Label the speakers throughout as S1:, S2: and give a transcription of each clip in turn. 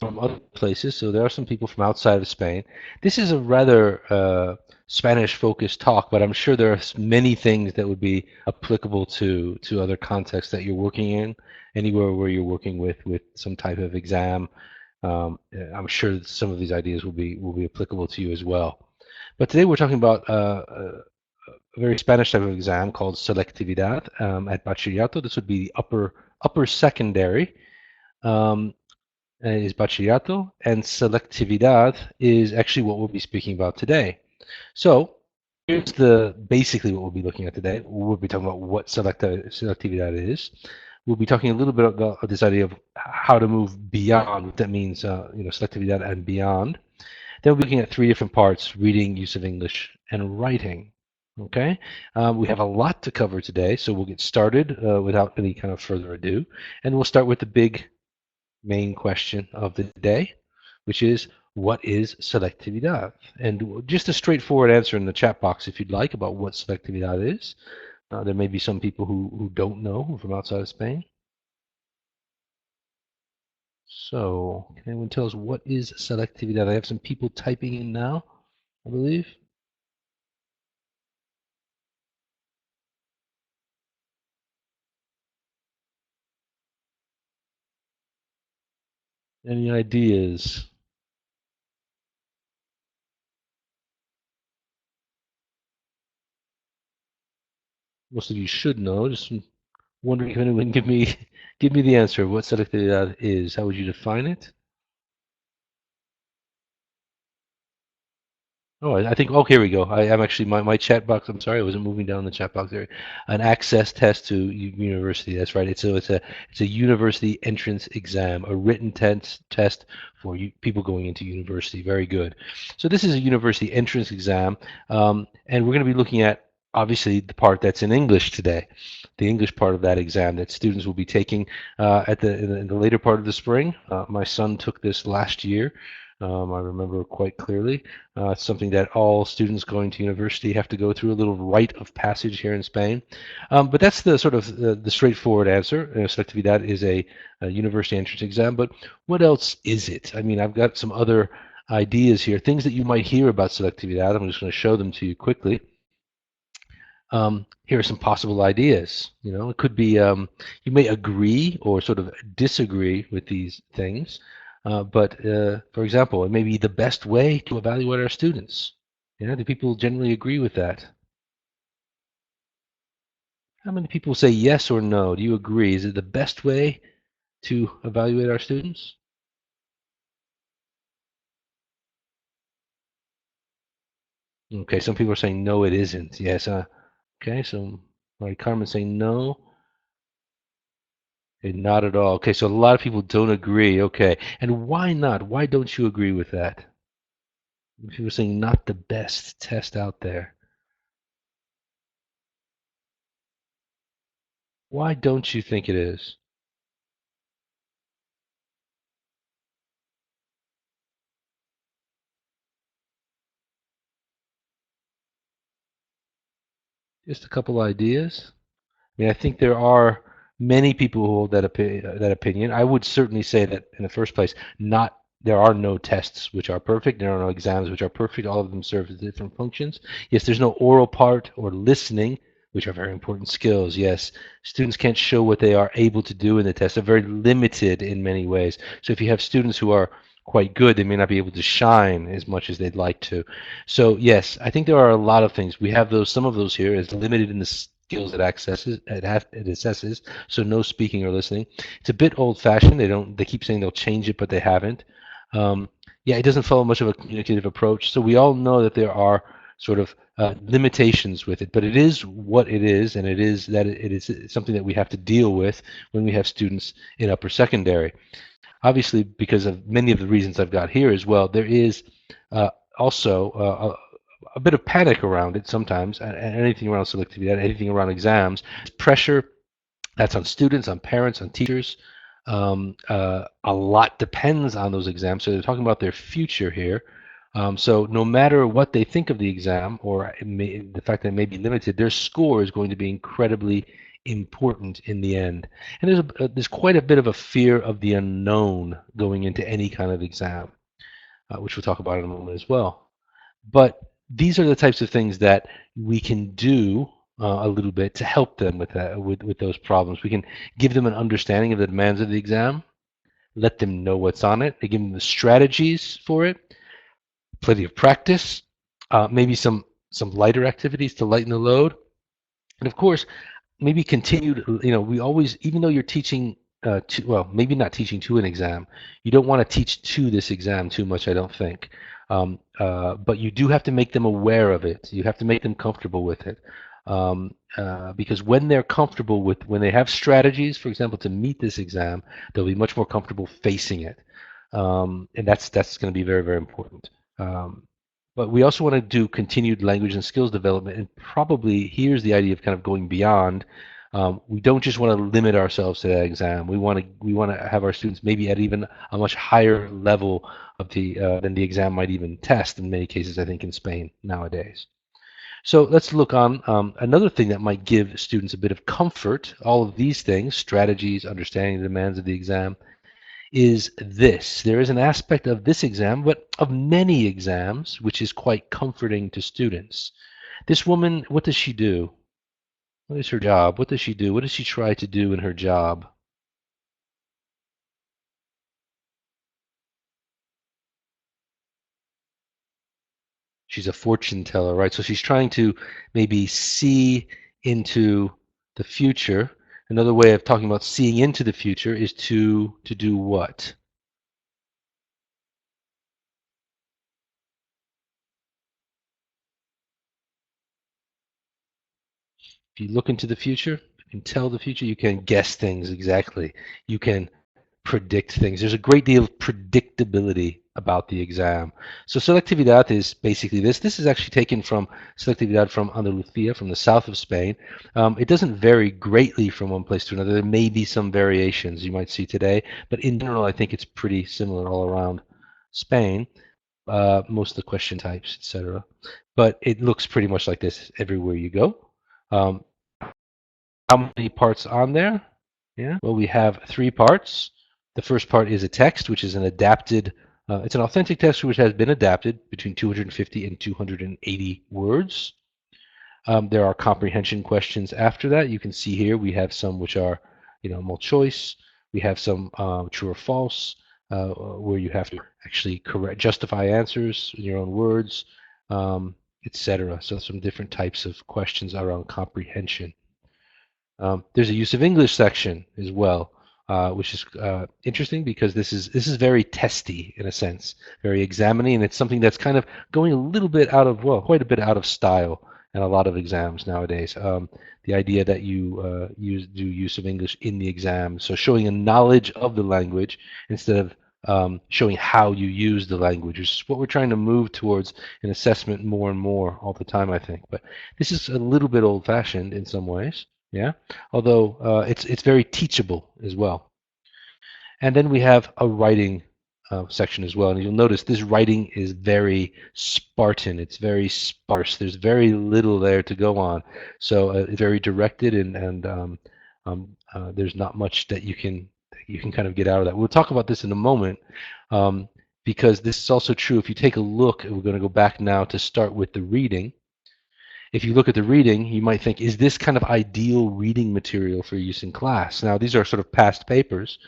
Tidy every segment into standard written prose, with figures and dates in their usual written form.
S1: from other places, so there are some people from outside of Spain. This is a rather Spanish-focused talk, but I'm sure there are many things that would be applicable to other contexts that you're working in, anywhere where you're working with some type of exam. I'm sure that some of these ideas will be applicable to you as well. But today we're talking about a very Spanish type of exam called Selectividad at Bachillerato. This would be the upper secondary. Um, is Bachillerato, and Selectividad is actually what we'll be speaking about today. So here's basically what we'll be looking at today. We'll be talking about what Selectividad is. We'll be talking a little bit about this idea of how to move beyond, what that means, Selectividad and beyond. Then we'll be looking at three different parts: reading, use of English, and writing. Okay, we have a lot to cover today, so we'll get started without any kind of further ado. And we'll start with the big main question of the day, which is, what is selectividad? And just a straightforward answer in the chat box if you'd like about what selectividad is. There may be some people who don't know from outside of Spain. So, can anyone tell us what is selectividad? I have some people typing in now, I believe. Any ideas? Most of you should know. Just wondering if anyone can give me the answer of what selectividad is. How would you define it? Oh, I think, oh, here we go. I'm actually, my chat box, I'm sorry, I wasn't moving down the chat box there. An access test to university, that's right. It's a university entrance exam, a written test for people going into university. Very good. So this is a university entrance exam, and we're going to be looking at, obviously, the part that's in English today, the English part of that exam that students will be taking in the later part of the spring. My son took this last year. I remember quite clearly. It's something that all students going to university have to go through, a little rite of passage here in Spain. But that's the sort of the straightforward answer. Selectividad is a university entrance exam, but what else is it? I mean, I've got some other ideas here, things that you might hear about selectividad. I'm just going to show them to you quickly. Here are some possible ideas. It could be you may agree or sort of disagree with these things. But for example, it may be the best way to evaluate our students. Do people generally agree with that? How many people say yes or no? Do you agree? Is it the best way to evaluate our students? Okay, some people are saying no, it isn't. Yes. Okay, so Carmen's saying no, and not at all. Okay, so a lot of people don't agree. Okay, and why not? Why don't you agree with that? People are saying not the best test out there. Why don't you think it is? Just a couple ideas. I mean, I think there are many people who hold that opinion. I would certainly say that in the first place, not there are no tests which are perfect. There are no exams which are perfect. All of them serve different functions. Yes, there's no oral part or listening, which are very important skills. Yes, students can't show what they are able to do in the test. They're very limited in many ways. So if you have students who are quite good, they may not be able to shine as much as they'd like to. So yes, I think there are a lot of things. We have some of those here as limited in the skills it assesses. So no speaking or listening. It's a bit old-fashioned. They keep saying they'll change it, but they haven't. Yeah, it doesn't follow much of a communicative approach. So we all know that there are sort of limitations with it, but it is what it is, and it is something that we have to deal with when we have students in upper secondary. Obviously, because of many of the reasons I've got here as well, there is also a bit of panic around it sometimes, and anything around selectivity, anything around exams, pressure that's on students, on parents, on teachers. A lot depends on those exams. So they're talking about their future here. So no matter what they think of the exam or the fact that it may be limited, their score is going to be incredibly important in the end. And there's quite a bit of a fear of the unknown going into any kind of exam, which we'll talk about in a moment as well. But these are the types of things that we can do a little bit to help them with that, with those problems. We can give them an understanding of the demands of the exam, let them know what's on it, they give them the strategies for it, plenty of practice, maybe some lighter activities to lighten the load, and of course, maybe continued, we always, even though you're teaching well, maybe not teaching to an exam, you don't want to teach to this exam too much, I don't think. But you do have to make them aware of it. You have to make them comfortable with it. Because when they're comfortable with, when they have strategies, for example, to meet this exam, they'll be much more comfortable facing it. And that's going to be very, very important. But we also want to do continued language and skills development, and probably here's the idea of kind of going beyond. We don't just want to limit ourselves to that exam. We want to have our students maybe at even a much higher level of the than the exam might even test in many cases, I think, in Spain nowadays. So let's look on another thing that might give students a bit of comfort. All of these things, strategies, understanding the demands of the exam, is this. There is an aspect of this exam, but of many exams, which is quite comforting to students. This woman, what does she do? What is her job? What does she do? What does she try to do in her job? She's a fortune teller, right? So she's trying to maybe see into the future. Another way of talking about seeing into the future is to do what? If you look into the future, you can tell the future, you can guess things exactly. You can predict things. There's a great deal of predictability about the exam. So selectividad is basically this. This is actually taken from selectividad from Andalusia, from the south of Spain. It doesn't vary greatly from one place to another. There may be some variations you might see today, but in general, I think it's pretty similar all around Spain. Most of the question types, etc. But it looks pretty much like this everywhere you go. Um, how many parts on there? Yeah. Well, we have three parts. The first part is a text, which is an adapted, it's an authentic text which has been adapted between 250 and 280 words. There are comprehension questions after that. You can see here we have some which are, multiple choice. We have some true or false, where you have to actually justify answers in your own words, etc. So some different types of questions around comprehension. There's a use of English section as well, which is interesting because this is very testy in a sense, very examining, and it's something that's kind of going a little bit out of, well, quite a bit out of style in a lot of exams nowadays. The idea that you do use of English in the exam, so showing a knowledge of the language instead of showing how you use the language, which is what we're trying to move towards in assessment more and more all the time, I think. But this is a little bit old-fashioned in some ways. Yeah, although it's very teachable as well. And then we have a writing section as well. And you'll notice this writing is very Spartan. It's very sparse. There's very little there to go on. So it's very directed, and there's not much that you can kind of get out of that. We'll talk about this in a moment, because this is also true. If you take a look, we're going to go back now to start with the reading. If you look at the reading, you might think, is this kind of ideal reading material for use in class? Now, these are sort of past papers.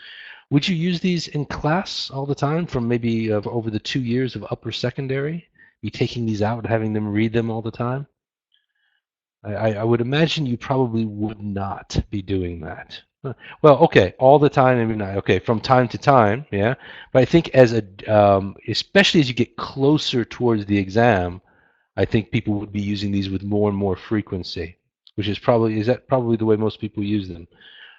S1: Would you use these in class all the time from maybe over the 2 years of upper secondary? You taking these out and having them read them all the time? I would imagine you probably would not be doing that. Well, okay, all the time, maybe not. Okay, from time to time, yeah. But I think especially as you get closer towards the exam, I think people would be using these with more and more frequency, which is that probably the way most people use them.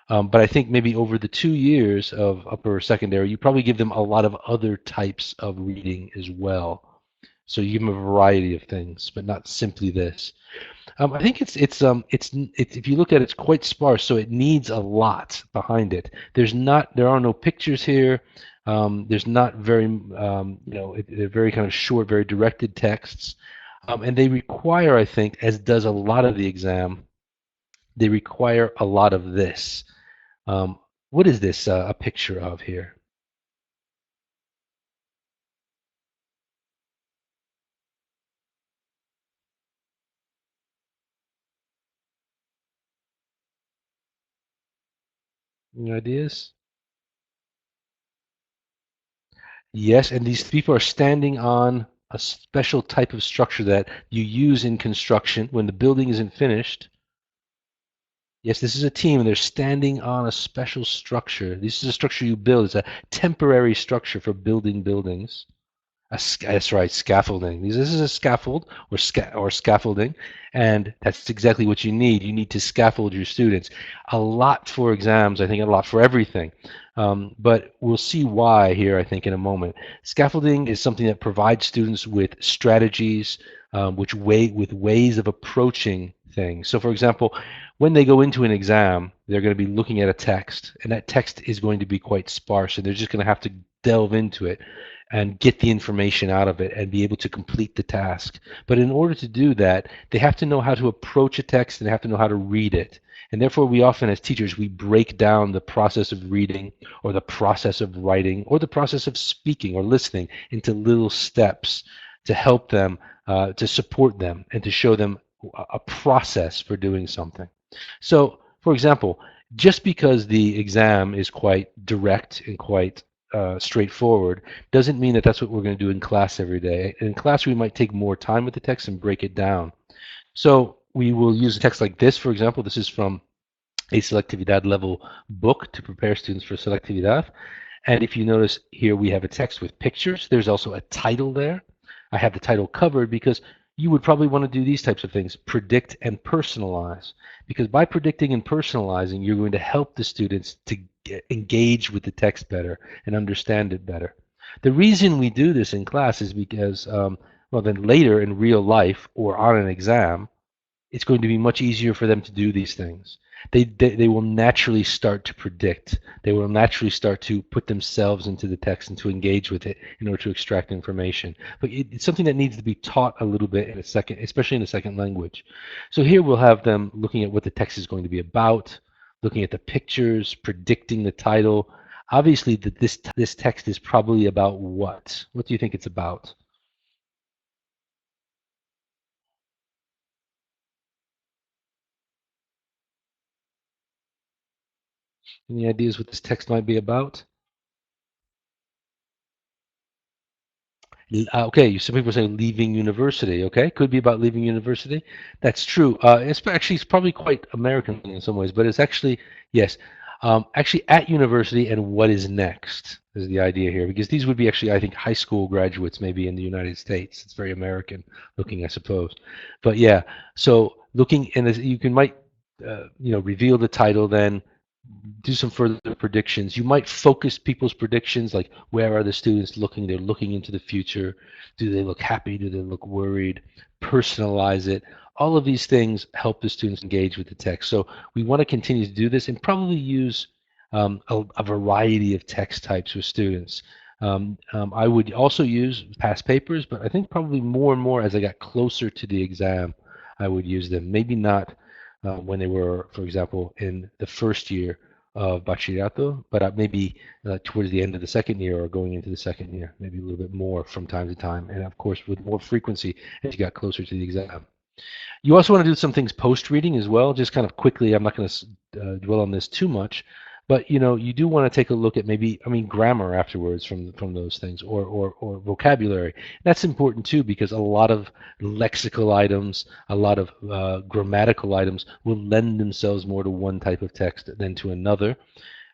S1: But I think maybe over the 2 years of upper secondary, you probably give them a lot of other types of reading as well. So you give them a variety of things, but not simply this. I think it's if you look at it, it's quite sparse, so it needs a lot behind it. There are no pictures here. There's not very, they're very kind of short, very directed texts. And they require, I think, as does a lot of the exam, they require a lot of this. Um, what is this a picture of here? Any ideas? Yes, and these people are standing on a special type of structure that you use in construction when the building isn't finished. Yes, this is a team, and they're standing on a special structure. This is a structure you build. It's a temporary structure for building buildings. That's right, scaffolding. This is a scaffold or scaffolding, and that's exactly what you need. You need to scaffold your students. A lot for exams, I think, a lot for everything. But we'll see why here, I think, in a moment. Scaffolding is something that provides students with strategies, with ways of approaching things. So, for example, when they go into an exam, they're going to be looking at a text, and that text is going to be quite sparse, and they're just going to have to delve into it and get the information out of it and be able to complete the task. But in order to do that, they have to know how to approach a text and they have to know how to read it. And therefore, we often, as teachers, we break down the process of reading or the process of writing or the process of speaking or listening into little steps to help them, to support them, and to show them a process for doing something. So, for example, just because the exam is quite direct and quite straightforward doesn't mean that that's what we're going to do in class every day. In class, we might take more time with the text and break it down. So we will use a text like this, for example. This is from a Selectividad level book to prepare students for Selectividad. And if you notice here, we have a text with pictures. There's also a title there. I have the title covered because you would probably want to do these types of things, predict and personalize. Because by predicting and personalizing, you're going to help the students to engage with the text better and understand it better. The reason we do this in class is because, well, then later in real life or on an exam, it's going to be much easier for them to do these things. They will naturally start to predict. They will naturally start to put themselves into the text and to engage with it in order to extract information. But it's something that needs to be taught a little bit in a second, especially in a second language. So here we'll have them looking at what the text is going to be about, looking at the pictures, predicting the title. Obviously, this text is probably about what? What do you think it's about? Any ideas what this text might be about? Okay, some people say leaving university. Okay, could be about leaving university. That's true. It's probably quite American in some ways, but it's actually yes, actually at university and what is next is the idea here because these would be actually I think high school graduates maybe in the United States. It's very American looking, I suppose. But yeah, so looking and you can might reveal the title then do some further predictions. You might focus people's predictions, like where are the students looking? They're looking into the future. Do they look happy? Do they look worried? Personalize it. All of these things help the students engage with the text. So we want to continue to do this and probably use a variety of text types with students. I would also use past papers, but I think probably more and more as I got closer to the exam, I would use them. Maybe not when they were, for example, in the first year of Bachillerato, but maybe towards the end of the second year or going into the second year, maybe a little bit more from time to time, and of course with more frequency as you got closer to the exam. You also want to do some things post-reading as well, just kind of quickly. I'm not going to dwell on this too much, but you do want to take a look at maybe, I mean, grammar afterwards from those things, or vocabulary. That's important too because a lot of lexical items, a lot of grammatical items will lend themselves more to one type of text than to another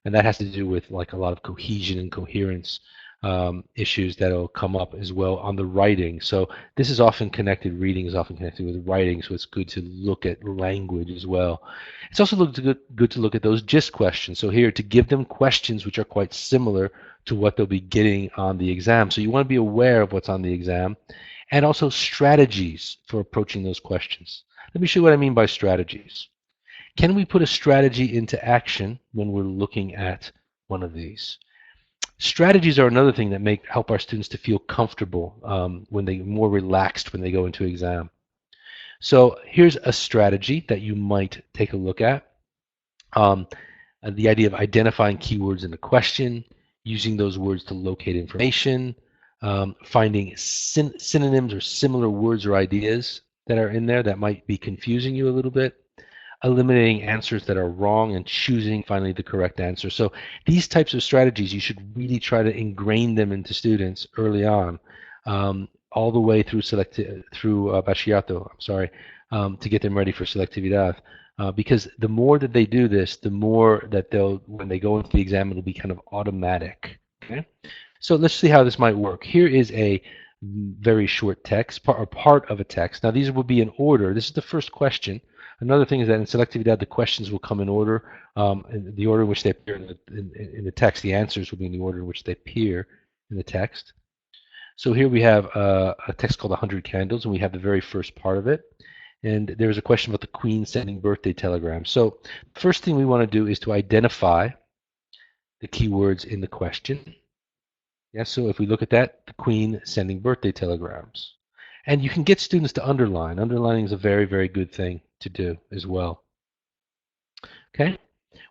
S1: and that has to do with like a lot of cohesion and coherence issues that'll come up as well on the writing. So this is often connected, reading is often connected with writing, so it's good to look at language as well. It's also good to look at those GIST questions. So here, to give them questions which are quite similar to what they'll be getting on the exam. So you want to be aware of what's on the exam and also strategies for approaching those questions. Let me show you what I mean by strategies. Can we put a strategy into action when we're looking at one of these? Strategies are another thing that help our students to feel comfortable when they more relaxed when they go into exam. So here's a strategy that you might take a look at. Um, the idea of identifying keywords in a question, using those words to locate information, finding synonyms or similar words or ideas that are in there that might be confusing you a little bit, eliminating answers that are wrong and choosing finally the correct answer. So these types of strategies, you should really try to ingrain them into students early on, all the way through Bachillerato, I'm sorry, to get them ready for Selectividad. Because the more that they do this, the more that when they go into the exam, it'll be kind of automatic. Okay? So let's see how this might work. Here is a very short text, or part of a text. Now these will be in order. This is the first question. Another thing is that in Selectividad, the questions will come in order, in the order in which they appear in the text. The answers will be in the order in which they appear in the text. So here we have a text called 100 Candles, and we have the very first part of it. And there's a question about the Queen sending birthday telegrams. So the first thing we want to do is to identify the keywords in the question. Yeah, so if we look at that, the Queen sending birthday telegrams. And you can get students to underline. Underlining is a very, very good thing to do as well. Okay?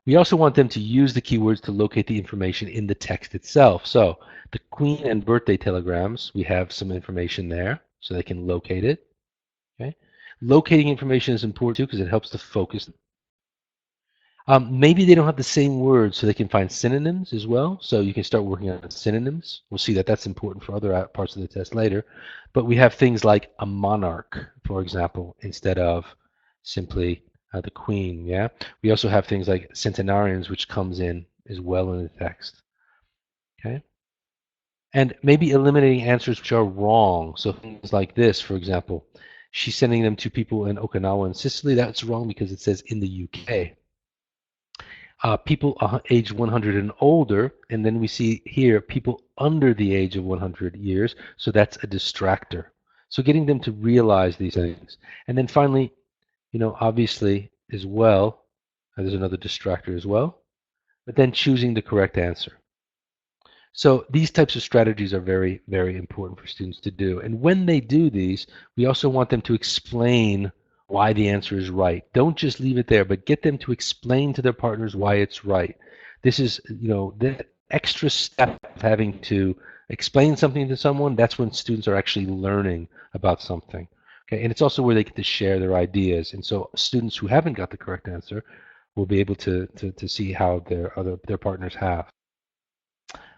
S1: We also want them to use the keywords to locate the information in the text itself. So the Queen and birthday telegrams, we have some information there so they can locate it. Okay? Locating information is important too because it helps to focus. Maybe they don't have the same words, so they can find synonyms as well. So you can start working on synonyms. We'll see that that's important for other parts of the test later. But we have things like a monarch, for example, instead of simply the queen. Yeah. We also have things like centenarians, which comes in as well in the text. Okay. And maybe eliminating answers which are wrong. So things like this, for example, she's sending them to people in Okinawa and Sicily. That's wrong because it says in the UK. People age 100 and older, and then we see here people under the age of 100 years, so that's a distractor. So getting them to realize these things. And then finally, obviously as well, there's another distractor as well, but then choosing the correct answer. So these types of strategies are very, very important for students to do. And when they do these, we also want them to explain why the answer is right. Don't just leave it there, but get them to explain to their partners why it's right. This is, the extra step of having to explain something to someone, that's when students are actually learning about something. Okay, and it's also where they get to share their ideas. And so students who haven't got the correct answer will be able to see how their partners have.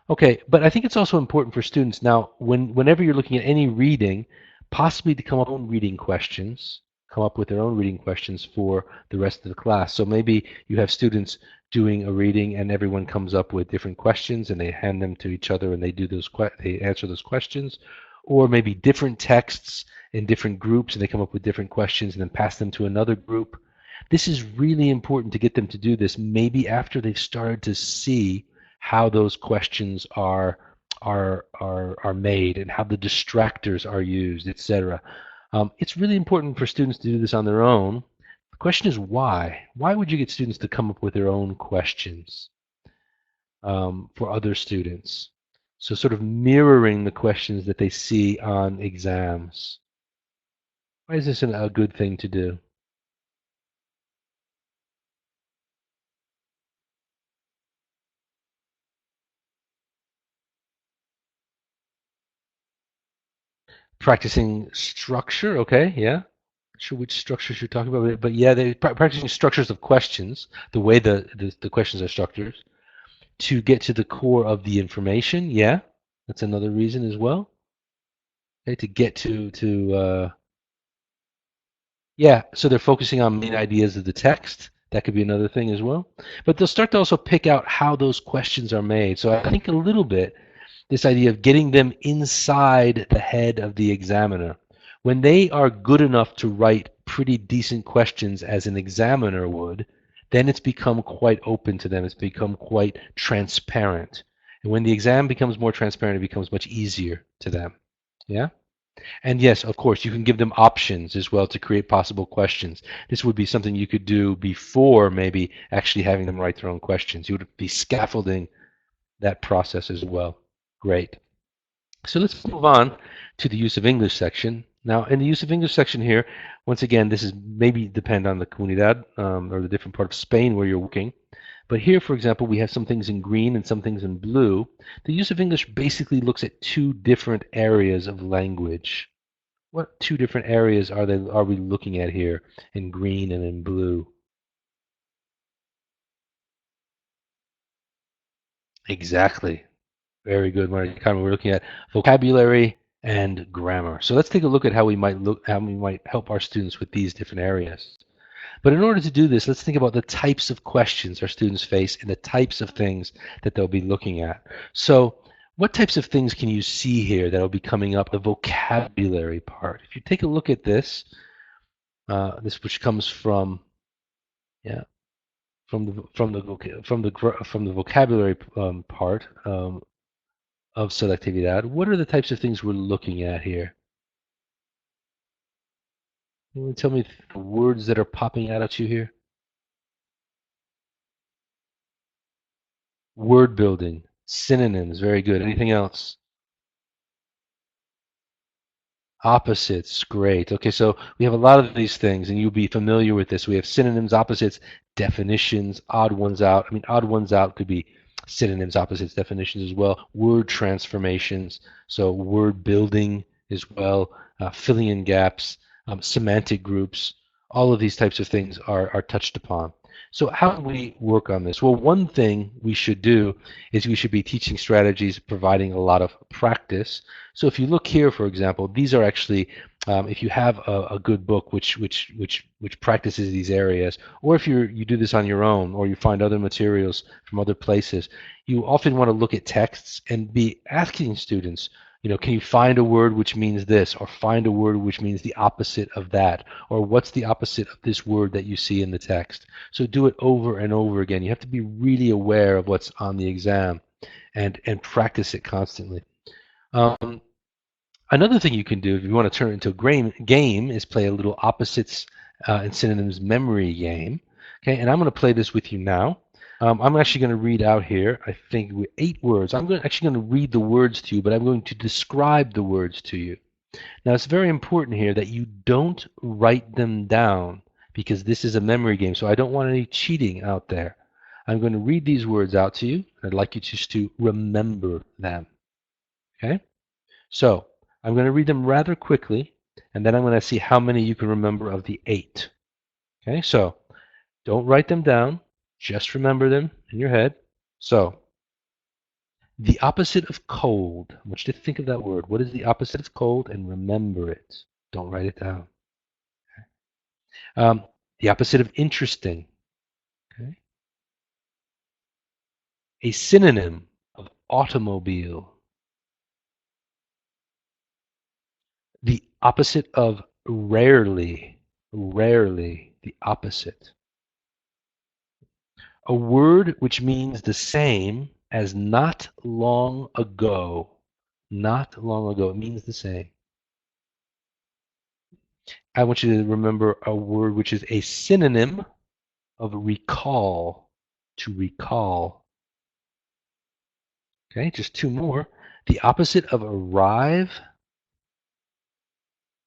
S1: Okay, but I think it's also important for students now, whenever you're looking at any reading, possibly to come up with own reading questions, come up with their own reading questions for the rest of the class. So maybe you have students doing a reading and everyone comes up with different questions and they hand them to each other and they answer those questions, or maybe different texts in different groups and they come up with different questions and then pass them to another group. This is really important to get them to do this maybe after they've started to see how those questions are made and how the distractors are used, etc. It's really important for students to do this on their own. The question is why? Why would you get students to come up with their own questions for other students? So sort of mirroring the questions that they see on exams. Why is this a good thing to do? Practicing structure, okay, yeah. Not sure which structures you're talking about, but yeah, they practicing structures of questions, the way the questions are structured, to get to the core of the information. Yeah, that's another reason as well. Okay, to get to yeah, so they're focusing on main ideas of the text. That could be another thing as well. But they'll start to also pick out how those questions are made. So I think a little bit this idea of getting them inside the head of the examiner. When they are good enough to write pretty decent questions as an examiner would, then it's become quite open to them. It's become quite transparent. And when the exam becomes more transparent, it becomes much easier to them. Yeah? And yes, of course, you can give them options as well to create possible questions. This would be something you could do before maybe actually having them write their own questions. You would be scaffolding that process as well. Great. So let's move on to the use of English section. Now, in the use of English section here, once again, this is maybe depend on the comunidad or the different part of Spain where you're working. But here, for example, we have some things in green and some things in blue. The use of English basically looks at two different areas of language. What two different areas are we looking at here in green and in blue? Exactly. Very good, Marty. We're looking at vocabulary and grammar. So let's take a look at how we might help our students with these different areas. But in order to do this, let's think about the types of questions our students face and the types of things that they'll be looking at. So what types of things can you see here that'll be coming up, the vocabulary part? If you take a look at this, this which comes from, yeah, from the vocabulary part of selectividad, what are the types of things we're looking at here? Can you tell me the words that are popping out at you here? Word building, synonyms, very good. Anything else? Opposites, great. Okay, so we have a lot of these things, and you'll be familiar with this. We have synonyms, opposites, definitions, odd ones out. I mean, odd ones out could be synonyms, opposites, definitions as well. Word transformations, so word building as well, filling in gaps, semantic groups. All of these types of things are touched upon. So how do we work on this? Well, one thing we should do is we should be teaching strategies, providing a lot of practice. So if you look here, for example, these are actually, if you have a good book which practices these areas, or if you do this on your own, or you find other materials from other places, you often want to look at texts and be asking students, can you find a word which means this, or find a word which means the opposite of that, or what's the opposite of this word that you see in the text? So do it over and over again. You have to be really aware of what's on the exam and practice it constantly. Um, Another thing you can do if you want to turn it into a game is play a little opposites and synonyms memory game. Okay, and I'm going to play this with you now. I'm actually going to read out here, I think, 8 words. Actually going to read the words to you, but I'm going to describe the words to you. Now, it's very important here that you don't write them down because this is a memory game, so I don't want any cheating out there. I'm going to read these words out to you. I'd like you just to remember them. Okay? So I'm going to read them rather quickly, and then I'm going to see how many you can remember of the 8. Okay, so don't write them down, just remember them in your head. So the opposite of cold. I want you to think of that word. What is the opposite of cold? And remember it. Don't write it down. Um, the opposite of interesting. Okay. A synonym of automobile. The opposite of rarely. Rarely. The opposite. A word which means the same as not long ago. Not long ago. It means the same. I want you to remember a word which is a synonym of recall. To recall. Okay, just 2 more. The opposite of arrive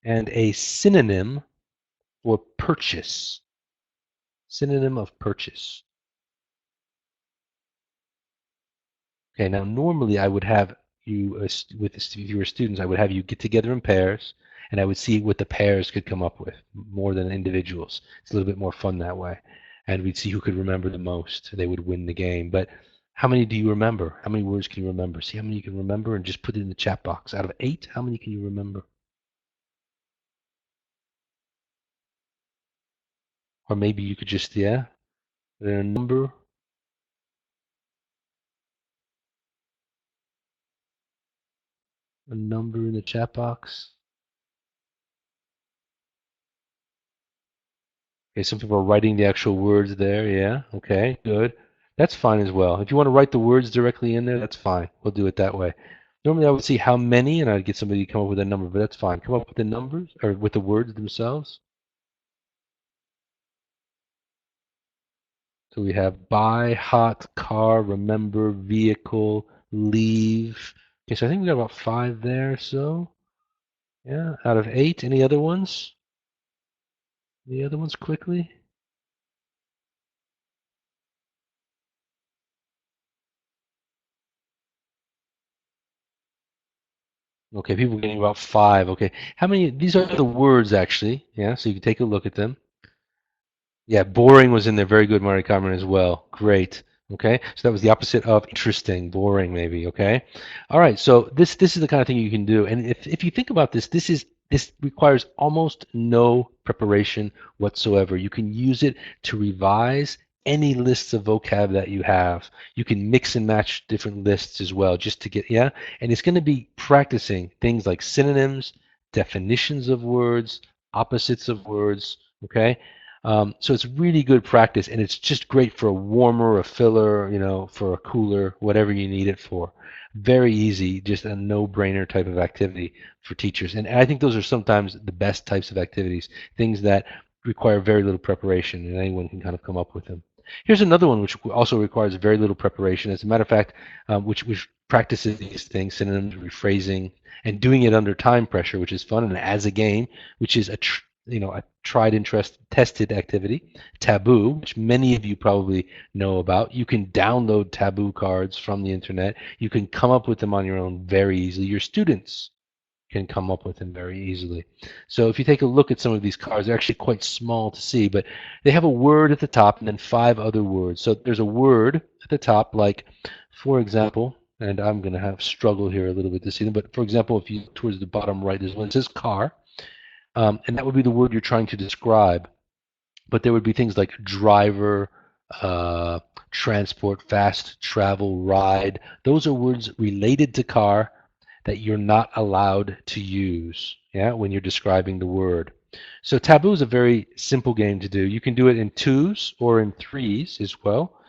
S1: and a synonym for purchase. Synonym of purchase. Okay, now normally I would have you, if you were students, I would have you get together in pairs, and I would see what the pairs could come up with more than individuals. It's a little bit more fun that way. And we'd see who could remember the most. They would win the game. But how many do you remember? How many words can you remember? See how many you can remember and just put it in the chat box. Out of 8, how many can you remember? Or maybe you could just, yeah, a number in the chat box. Okay, some people are writing the actual words there. Yeah, okay, good. That's fine as well. If you want to write the words directly in there, that's fine. We'll do it that way. Normally I would see how many and I'd get somebody to come up with a number, but that's fine. Come up with the numbers or with the words themselves. So we have buy, hot, car, remember, vehicle, leave. Okay, so I think we got about 5 there, so. Yeah, out of 8. Any other ones? Any other ones quickly? Okay, people are getting about 5. Okay. How many? These are the words, actually. Yeah, so you can take a look at them. Yeah, boring was in there. Very good, Mari Cameron, as well. Great. Okay, so that was the opposite of interesting, boring, maybe. Okay, all right. So this is the kind of thing you can do, and if you think about this, this requires almost no preparation whatsoever. You can use it to revise any lists of vocab that you have. You can mix and match different lists as well, just to get, yeah. And it's going to be practicing things like synonyms, definitions of words, opposites of words. Okay, so it's really good practice, and it's just great for a warmer, a filler, for a cooler, whatever you need it for. Very easy, just a no-brainer type of activity for teachers. And I think those are sometimes the best types of activities, things that require very little preparation, and anyone can kind of come up with them. Here's another one which also requires very little preparation. As a matter of fact, which practices these things, synonyms, rephrasing, and doing it under time pressure, which is fun, and as a game, which is a tried and tested activity, Taboo, which many of you probably know about. You can download Taboo cards from the internet. You can come up with them on your own very easily. Your students can come up with them very easily. So if you take a look at some of these cards, they're actually quite small to see, but they have a word at the top and then 5 other words. So there's a word at the top, like, for example, and I'm going to have struggle here a little bit to see them, but for example, if you look towards the bottom right, there's one that says car, and that would be the word you're trying to describe. But there would be things like driver, uh, transport, fast travel, ride. Those are words related to car that you're not allowed to use, yeah, when you're describing the word. So taboo is a very simple game to do. You can do it in twos or in threes as well,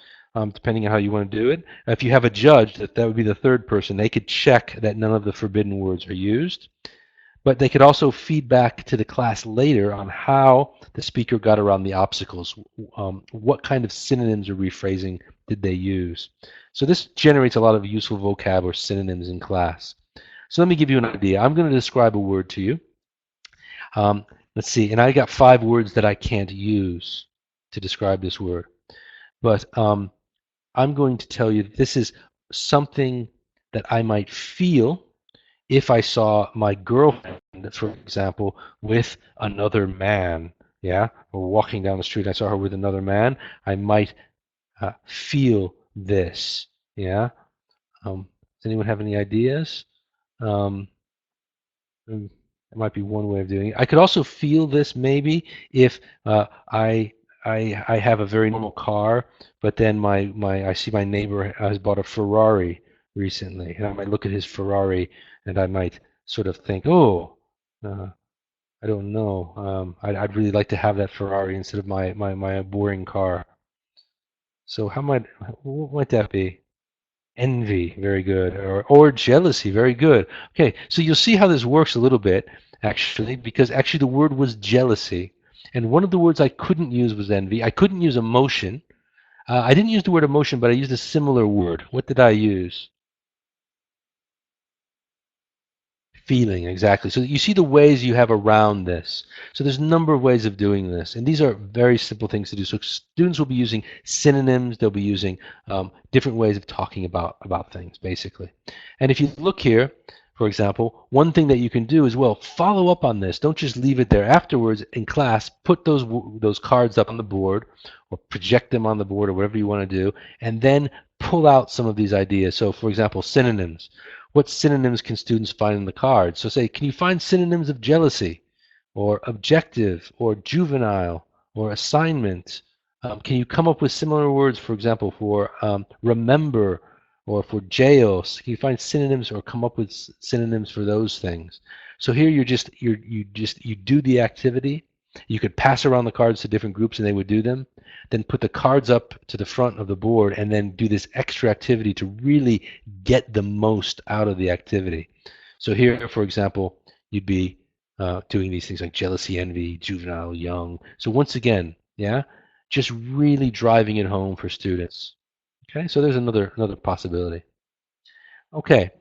S1: depending on how you want to do it. If you have a judge, that would be the third person. They could check that none of the forbidden words are used, but they could also feed back to the class later on how the speaker got around the obstacles. What kind of synonyms or rephrasing did they use? So this generates a lot of useful vocab or synonyms in class. So let me give you an idea. I'm going to describe a word to you. Let's see, and I got 5 words that I can't use to describe this word. But I'm going to tell you that this is something that I might feel if I saw my girlfriend, for example, with another man, yeah, or walking down the street, I saw her with another man, I might feel this, yeah. Does anyone have any ideas? Um, it might be one way of doing it. I could also feel this maybe if I have a very normal car, but then my I see my neighbor has bought a Ferrari recently, and I might look at his Ferrari and I might sort of think, oh, uh, I don't know, I'd really like to have that Ferrari instead of my boring car. So what might that be? Envy, very good. Or jealousy, very good. Okay, so you'll see how this works a little bit, actually, because actually the word was jealousy. And one of the words I couldn't use was envy. I couldn't use emotion. I didn't use the word emotion, but I used a similar word. What did I use? Feeling, exactly. So you see the ways you have around this. So there's a number of ways of doing this, and these are very simple things to do. So students will be using synonyms. They'll be using different ways of talking about things, basically. And if you look here, for example, one thing that you can do as well, follow up on this. Don't just leave it there. Afterwards, in class, put those cards up on the board, or project them on the board, or whatever you want to do, and then pull out some of these ideas. So, for example, synonyms. What synonyms can students find in the cards? So say, can you find synonyms of jealousy, or objective, or juvenile, or assignment? Can you come up with similar words, for example, for remember, or for jail? Can you find synonyms or come up with synonyms for those things? So here you do the activity. You could pass around the cards to different groups and they would do them. Then put the cards up to the front of the board and then do this extra activity to really get the most out of the activity. So here, for example, you'd be doing these things like jealousy, envy, juvenile, young. So once again, yeah, just really driving it home for students. Okay, so there's another possibility. Okay,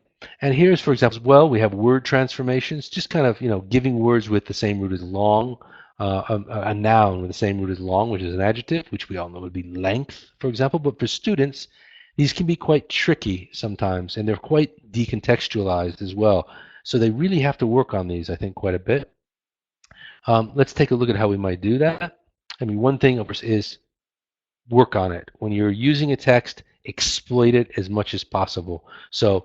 S1: And here's, for example, as well, we have word transformations, just kind of, giving words with the same root as long, a noun with the same root as long, which is an adjective, which we all know would be length, for example. But for students, these can be quite tricky sometimes, and they're quite decontextualized as well. So they really have to work on these, I think, quite a bit. Let's take a look at how we might do that. I mean, one thing, of course, is work on it. When you're using a text, exploit it as much as possible. So,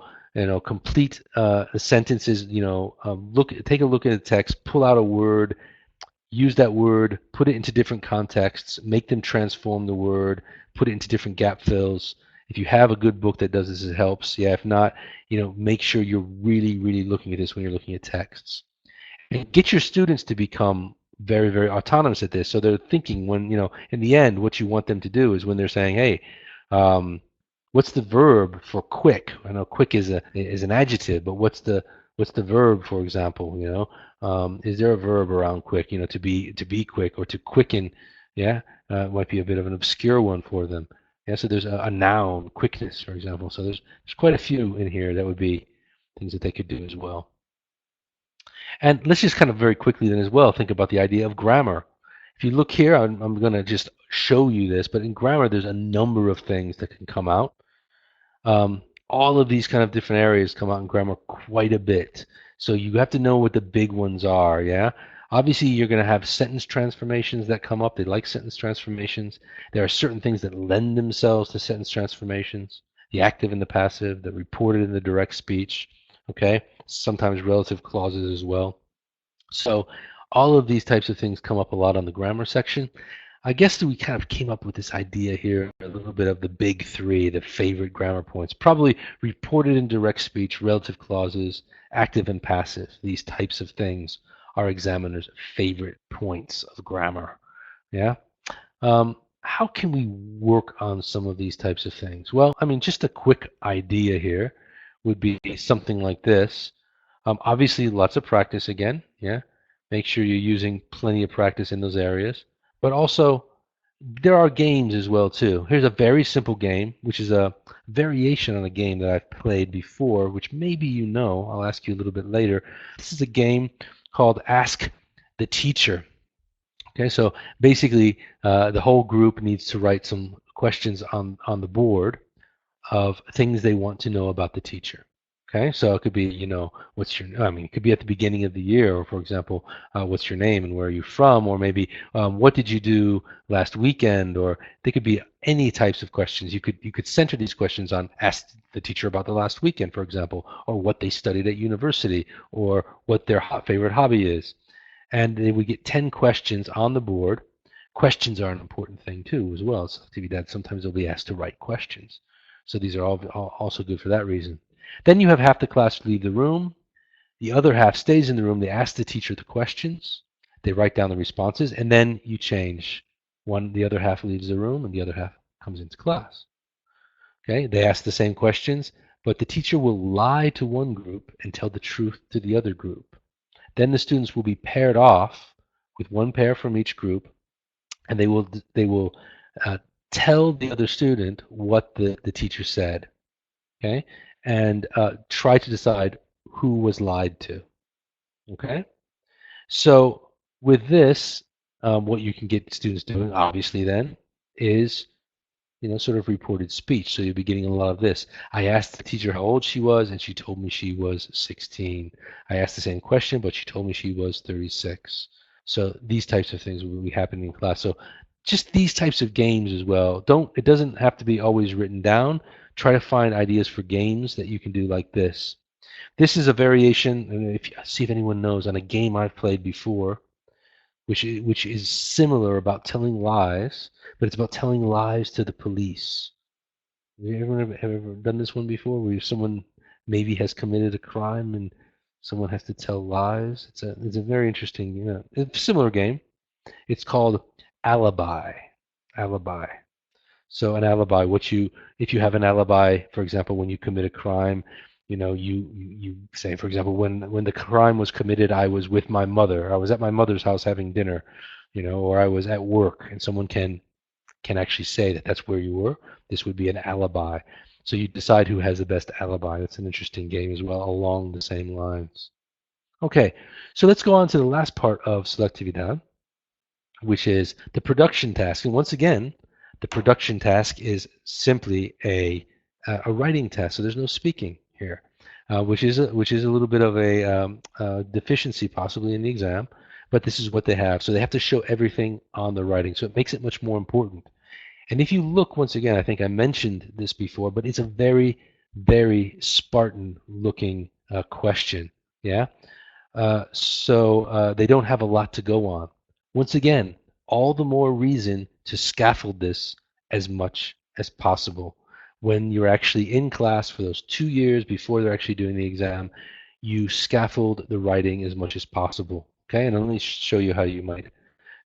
S1: complete the sentences. Take a look at the text, pull out a word, use that word, put it into different contexts, make them transform the word, put it into different gap fills. If you have a good book that does this, it helps. Yeah, if not, make sure you're really, really looking at this when you're looking at texts. And get your students to become very, very autonomous at this. So they're thinking when, in the end, what you want them to do is when they're saying, hey, um, what's the verb for quick? I know quick is an adjective, but what's the verb, for example? Is there a verb around quick? To be quick or to quicken. Yeah, it might be a bit of an obscure one for them. Yeah, so there's a noun, quickness, for example. So there's quite a few in here that would be things that they could do as well. And let's just kind of very quickly then as well think about the idea of grammar. If you look here, I'm going to just show you this, but in grammar, there's a number of things that can come out. All of these kind of different areas come out in grammar quite a bit. So you have to know what the big ones are, yeah? Obviously, you're going to have sentence transformations that come up. They like sentence transformations. There are certain things that lend themselves to sentence transformations, the active and the passive, the reported and the direct speech, okay? Sometimes relative clauses as well. So all of these types of things come up a lot on the grammar section. I guess that we kind of came up with this idea here, a little bit of the big three, the favorite grammar points. Probably reported and direct speech, relative clauses, active and passive. These types of things are examiners' favorite points of grammar. Yeah. How can we work on some of these types of things? Well, I mean, just a quick idea here would be something like this. Obviously, lots of practice again. Yeah. Make sure you're using plenty of practice in those areas. But also, there are games as well too. Here's a very simple game, which is a variation on a game that I've played before, which maybe you know. I'll ask you a little bit later. This is a game called Ask the Teacher. Okay, so basically, the whole group needs to write some questions on the board of things they want to know about the teacher. Okay, so it could be, I mean, it could be at the beginning of the year, or for example, what's your name and where are you from, or maybe what did you do last weekend, or they could be any types of questions. You could center these questions on ask the teacher about the last weekend, for example, or what they studied at university, or what their favorite hobby is, and they would get 10 questions on the board. Questions are an important thing too, as well. So Selectividad, sometimes they'll be asked to write questions. So these are all also good for that reason. Then you have half the class leave the room. The other half stays in the room. They ask the teacher the questions. They write down the responses, and then you change. The other half leaves the room, and the other half comes into class. Okay, they ask the same questions, but the teacher will lie to one group and tell the truth to the other group. Then the students will be paired off with one pair from each group, and they will tell the other student what the teacher said. Okay, and try to decide who was lied to. Okay, so with this, what you can get students doing, obviously, then is sort of reported speech. So you'll be getting a lot of this. I asked the teacher how old she was, and she told me she was 16. I asked the same question, but she told me she was 36. So these types of things will be happening in class. So just these types of games as well. It doesn't have to be always written down. Try to find ideas for games that you can do like this. This is a variation, and see if anyone knows, on a game I've played before, which is similar about telling lies, but it's about telling lies to the police. Have you ever done this one before, where someone maybe has committed a crime and someone has to tell lies? It's a very interesting, it's a similar game. It's called alibi. Alibi. So an alibi, if you have an alibi, for example, when you commit a crime, you say, for example, when the crime was committed, I was with my mother. I was at my mother's house having dinner, or I was at work, and someone can actually say that that's where you were. This would be an alibi. So you decide who has the best alibi. That's an interesting game as well, along the same lines. Okay, so let's go on to the last part of Selectividad, which is the production task. And once again, the production task is simply a writing task. So there's no speaking here, which is a little bit of a deficiency possibly in the exam. But this is what they have. So they have to show everything on the writing. So it makes it much more important. And if you look once again, I think I mentioned this before, but it's a very, very Spartan looking question. Yeah. So they don't have a lot to go on. Once again, all the more reason to scaffold this as much as possible. When you're actually in class for those 2 years before they're actually doing the exam, you scaffold the writing as much as possible. Okay, and let me show you how you might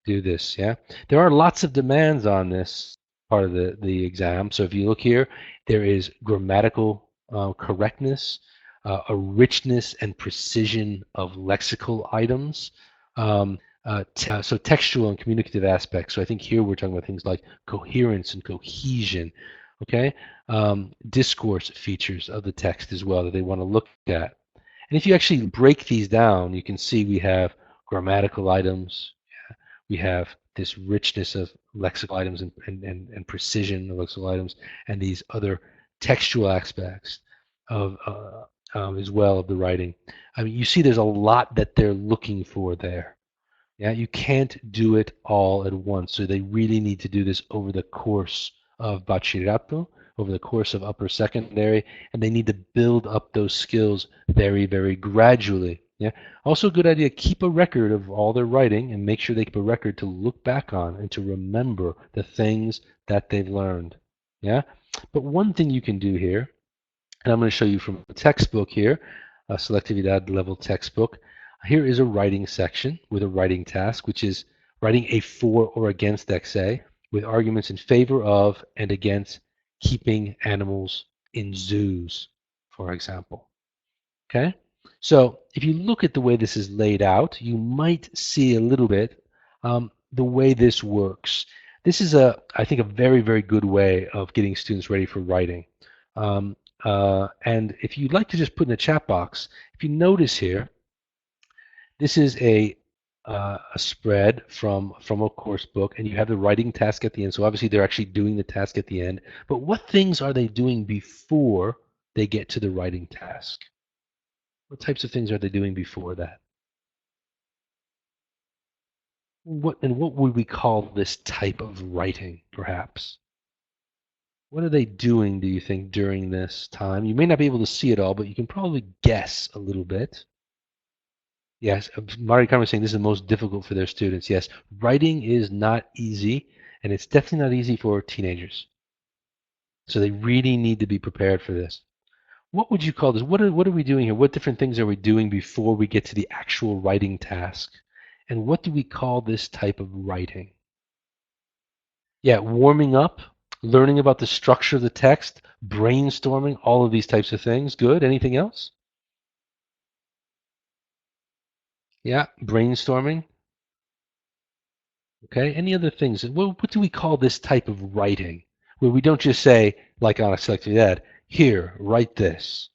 S1: do this. Yeah, there are lots of demands on this part of the exam. So if you look here, there is grammatical correctness, a richness and precision of lexical items, so textual and communicative aspects. So I think here we're talking about things like coherence and cohesion. Okay, discourse features of the text as well that they want to look at. And if you actually break these down, you can see we have grammatical items, we have this richness of lexical items and precision of lexical items, and these other textual aspects of as well of the writing. I mean, you see there's a lot that they're looking for there. Yeah, you can't do it all at once. So they really need to do this over the course of Bachillerato, over the course of upper secondary, and they need to build up those skills very, very gradually. Yeah. Also, a good idea, keep a record of all their writing and make sure they keep a record to look back on and to remember the things that they've learned. Yeah. But one thing you can do here, and I'm going to show you from a textbook here, a Selectividad level textbook. Here is a writing section with a writing task, which is writing a for or against XA with arguments in favor of and against keeping animals in zoos, for example. Okay? So if you look at the way this is laid out, you might see a little bit the way this works. This is, I think, a very, very good way of getting students ready for writing. And if you'd like to just put in the chat box, if you notice here, this is a spread from a course book, and you have the writing task at the end. So obviously they're actually doing the task at the end. But what things are they doing before they get to the writing task? What types of things are they doing before that? What would we call this type of writing, perhaps? What are they doing, do you think, during this time? You may not be able to see it all, but you can probably guess a little bit. Yes, Mari Khan was saying this is the most difficult for their students. Yes, writing is not easy, and it's definitely not easy for teenagers. So they really need to be prepared for this. What would you call this? What are we doing here? What different things are we doing before we get to the actual writing task? And what do we call this type of writing? Yeah, warming up, learning about the structure of the text, brainstorming, all of these types of things. Good. Anything else? Yeah, brainstorming. Okay. Any other things? What do we call this type of writing? Where we don't just say, like on a selected ed, here, write this.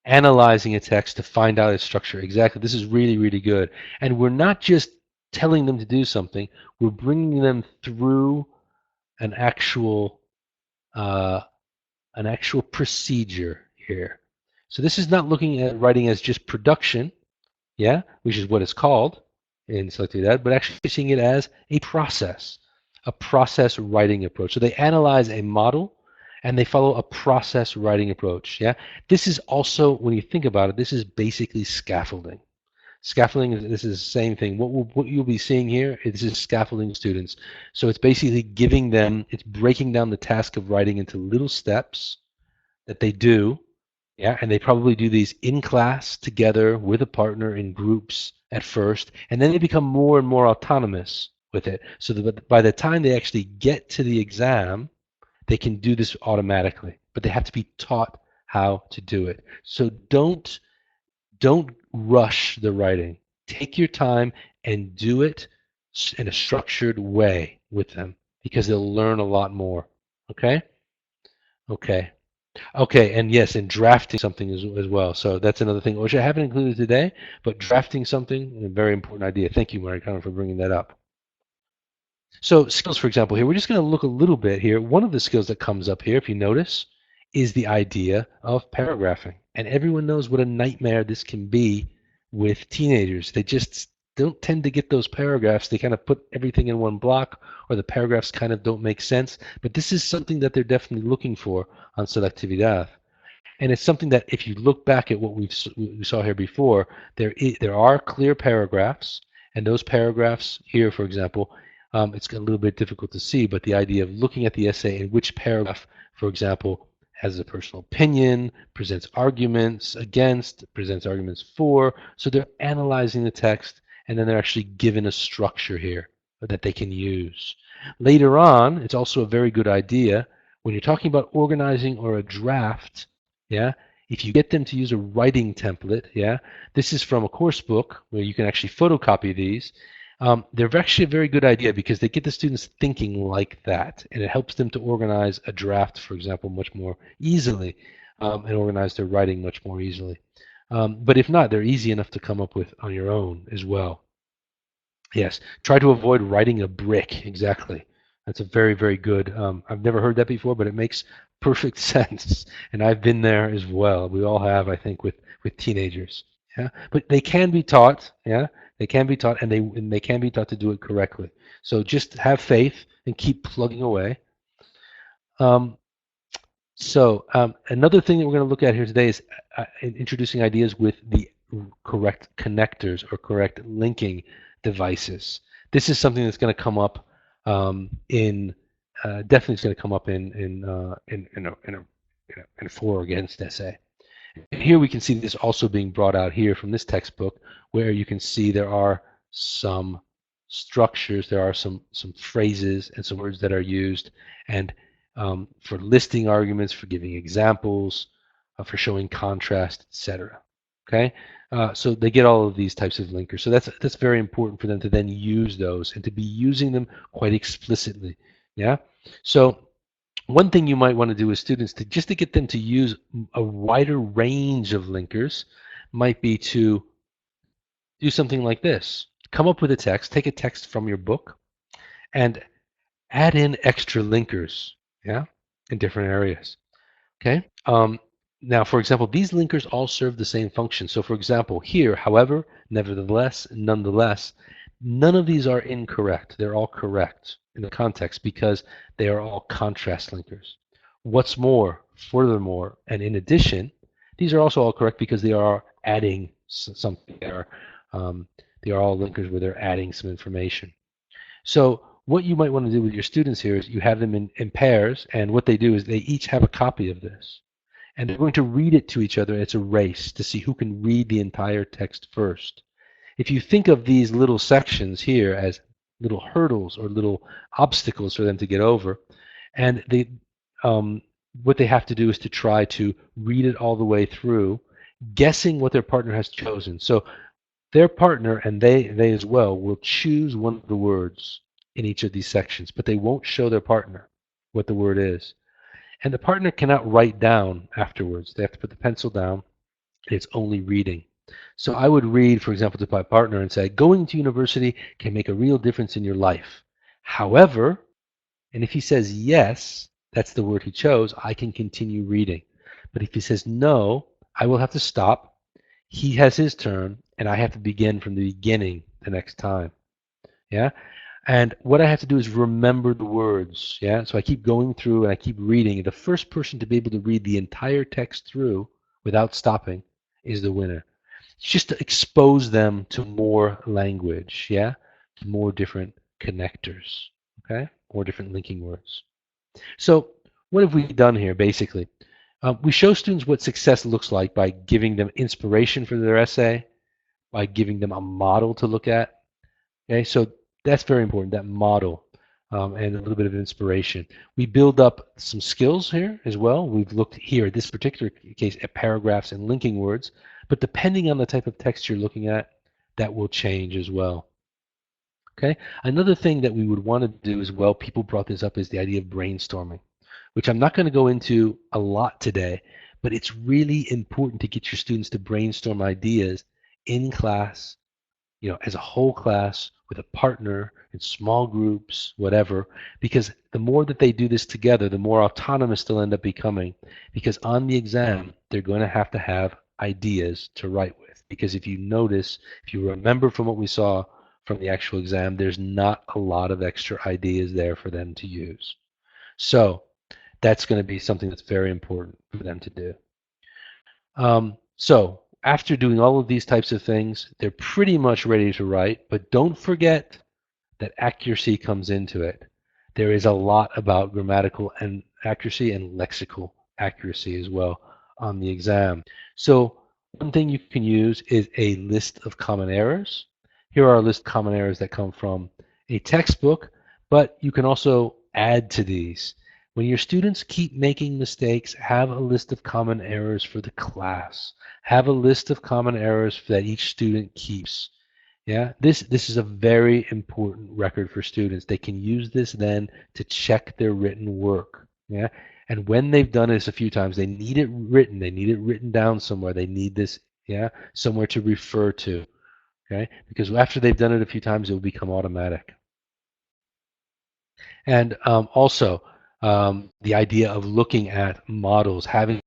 S1: Analyzing a text to find out its structure. Exactly. This is really, really good. And we're not just telling them to do something, we're bringing them through an actual uh, an actual procedure here. So this is not looking at writing as just production, yeah, which is what it's called in Selectividad, but actually seeing it as a process writing approach. So they analyze a model and they follow a process writing approach, yeah. This is also, when you think about it, this is basically scaffolding. Scaffolding, this is the same thing. What you'll be seeing here is this scaffolding students. So it's basically giving them, it's breaking down the task of writing into little steps that they do, yeah, and they probably do these in class together with a partner in groups at first, and then they become more and more autonomous with it. So that by the time they actually get to the exam, they can do this automatically, but they have to be taught how to do it. So don't rush the writing. Take your time and do it in a structured way with them because they'll learn a lot more. Okay? Okay. Okay, and yes, and drafting something as well. So that's another thing, which I haven't included today, but drafting something, a very important idea. Thank you, Maricana, for bringing that up. So skills, for example, here, we're just going to look a little bit here. One of the skills that comes up here, if you notice, is the idea of paragraphing. And everyone knows what a nightmare this can be with teenagers. They just don't tend to get those paragraphs. They kind of put everything in one block, or the paragraphs kind of don't make sense. But this is something that they're definitely looking for on Selectividad. And it's something that if you look back at what we saw here before, there are clear paragraphs, and those paragraphs here, for example, it's a little bit difficult to see, but the idea of looking at the essay and which paragraph, for example, has a personal opinion, presents arguments against, presents arguments for. So they're analyzing the text, and then they're actually given a structure here that they can use. Later on, it's also a very good idea when you're talking about organizing or a draft, yeah, if you get them to use a writing template, yeah, this is from a course book where you can actually photocopy these. They're actually a very good idea because they get the students thinking like that, and it helps them to organize a draft, for example, much more easily, and organize their writing much more easily. But if not, they're easy enough to come up with on your own as well. Yes, try to avoid writing a brick. Exactly. That's a very, very good. I've never heard that before, but it makes perfect sense. And I've been there as well. We all have, I think, with teenagers. Yeah, but they can be taught. Yeah, they can be taught, and they can be taught to do it correctly. So just have faith and keep plugging away. Um, another thing that we're going to look at here today is introducing ideas with the correct connectors or correct linking devices. This is something that's going to come up in definitely it's going to come up in a for or against essay. Here we can see this also being brought out here from this textbook, where you can see there are some structures, there are some phrases and some words that are used, and for listing arguments, for giving examples, for showing contrast, etc. Okay, so they get all of these types of linkers. So that's very important for them to then use those and to be using them quite explicitly. Yeah, so one thing you might want to do with students to just to get them to use a wider range of linkers might be to do something like this. Come up with a text, take a text from your book, and add in extra linkers, yeah, in different areas. Okay. Now, for example, these linkers all serve the same function. So, for example, here, however, nevertheless, nonetheless, none of these are incorrect. They're all correct in the context because they are all contrast linkers. What's more, furthermore, and in addition, these are also all correct because they are adding something. They are all linkers where they're adding some information. So what you might want to do with your students here is you have them in pairs, and what they do is they each have a copy of this. And they're going to read it to each other. It's a race to see who can read the entire text first. If you think of these little sections here as little hurdles or little obstacles for them to get over, and what they have to do is to try to read it all the way through, guessing what their partner has chosen. So their partner and they as well will choose one of the words in each of these sections, but they won't show their partner what the word is. And the partner cannot write down afterwards. They have to put the pencil down. It's only reading. So I would read, for example, to my partner and say, going to university can make a real difference in your life. However, and if he says yes, that's the word he chose, I can continue reading. But if he says no, I will have to stop. He has his turn, and I have to begin from the beginning the next time. Yeah? And what I have to do is remember the words. Yeah? So I keep going through and I keep reading. The first person to be able to read the entire text through without stopping is the winner. It's just to expose them to more language, yeah? To more different connectors, okay? More different linking words. So what have we done here, basically? We show students what success looks like by giving them inspiration for their essay, by giving them a model to look at. Okay, so that's very important, that model, and a little bit of inspiration. We build up some skills here as well. We've looked here, in this particular case, at paragraphs and linking words, but depending on the type of text you're looking at, that will change as well. Okay, another thing that we would want to do as well, people brought this up, is the idea of brainstorming. which I'm not going to go into a lot today, but it's really important to get your students to brainstorm ideas in class, as a whole class with a partner in small groups, whatever, because the more that they do this together, the more autonomous they'll end up becoming. Because on the exam, they're going to have ideas to write with. Because if you notice, if you remember from what we saw from the actual exam, there's not a lot of extra ideas there for them to use. So that's going to be something that's very important for them to do. So after doing all of these types of things, they're pretty much ready to write, but don't forget that accuracy comes into it. There is a lot about grammatical and accuracy and lexical accuracy as well on the exam. So one thing you can use is a list of common errors. Here are a list of common errors that come from a textbook, but you can also add to these. When your students keep making mistakes, have a list of common errors for the class. Have a list of common errors that each student keeps. Yeah, this is a very important record for students. They can use this then to check their written work. Yeah, and when they've done this a few times, they need it written. They need it written down somewhere. They need this, somewhere to refer to. Okay, because after they've done it a few times, it will become automatic. And also, the idea of looking at models, having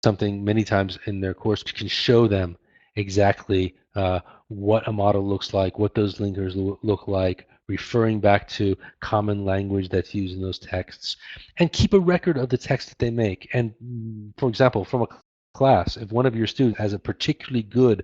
S1: something many times in their course can show them exactly what a model looks like, what those linkers look like, referring back to common language that's used in those texts, and keep a record of the text that they make. And for example, from a class, if one of your students has a particularly good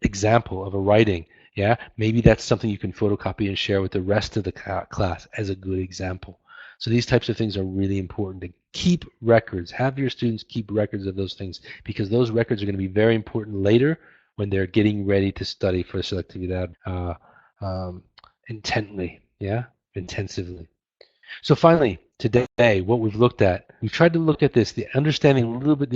S1: example of a writing, yeah, maybe that's something you can photocopy and share with the rest of the class as a good example. So these types of things are really important to keep records. Have your students keep records of those things because those records are going to be very important later when they're getting ready to study for Selectividad intently, yeah, intensively. So finally, today, what we've looked at, we've tried to look at this, the understanding a little bit.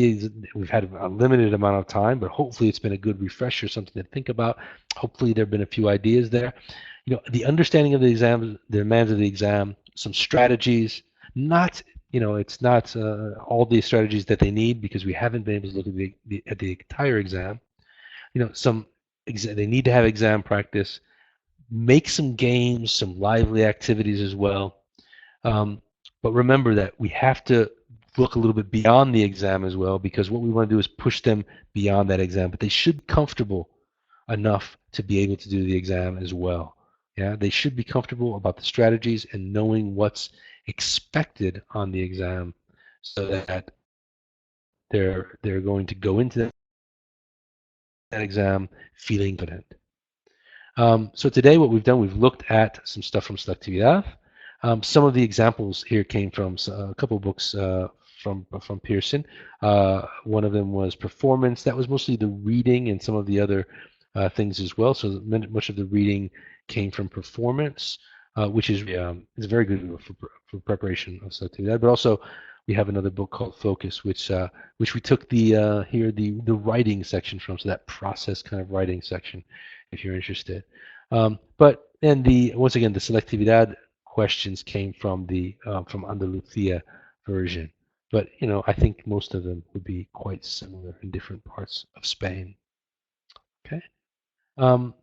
S1: We've had a limited amount of time, but hopefully it's been a good refresher, something to think about. Hopefully there have been a few ideas there. The understanding of the exam, the demands of the exam, some strategies. Not, it's not all the strategies that they need because we haven't been able to look at the entire exam. They need to have exam practice. Make some games, some lively activities as well. But remember that we have to look a little bit beyond the exam as well because what we want to do is push them beyond that exam. But they should be comfortable enough to be able to do the exam as well. Yeah, they should be comfortable about the strategies and knowing what's expected on the exam so that they're going to go into that exam feeling confident. So today what we've done, we've looked at some stuff from Selectividad. Some of the examples here came from a couple of books from Pearson. One of them was performance. That was mostly the reading and some of the other things as well. So much of the reading came from performance, which is very good for preparation of Selectividad. But also we have another book called Focus, which we took the writing section from. So that process kind of writing section, if you're interested. But and once again the Selectividad questions came from from Andalusia version. But I think most of them would be quite similar in different parts of Spain. Okay. Um,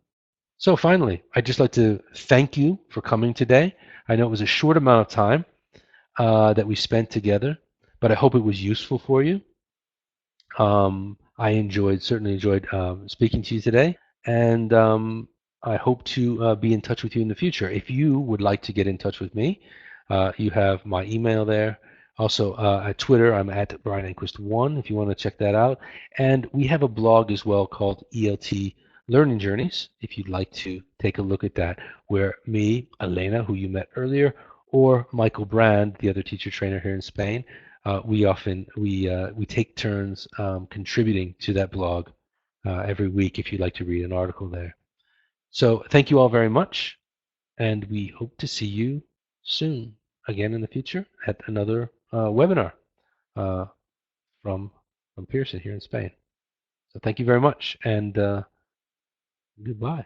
S1: so finally, I'd just like to thank you for coming today. I know it was a short amount of time that we spent together, but I hope it was useful for you. I certainly enjoyed speaking to you today, and I hope to be in touch with you in the future. If you would like to get in touch with me, you have my email there. Also at Twitter, I'm at Brian Enquist1 if you want to check that out. And we have a blog as well called ELT Learning Journeys, if you'd like to take a look at that, where me, Elena, who you met earlier, or Michael Brand, the other teacher trainer here in Spain, we take turns contributing to that blog every week if you'd like to read an article there. So thank you all very much, and we hope to see you soon again in the future at another webinar uh, from Pearson here in Spain. So thank you very much, and goodbye.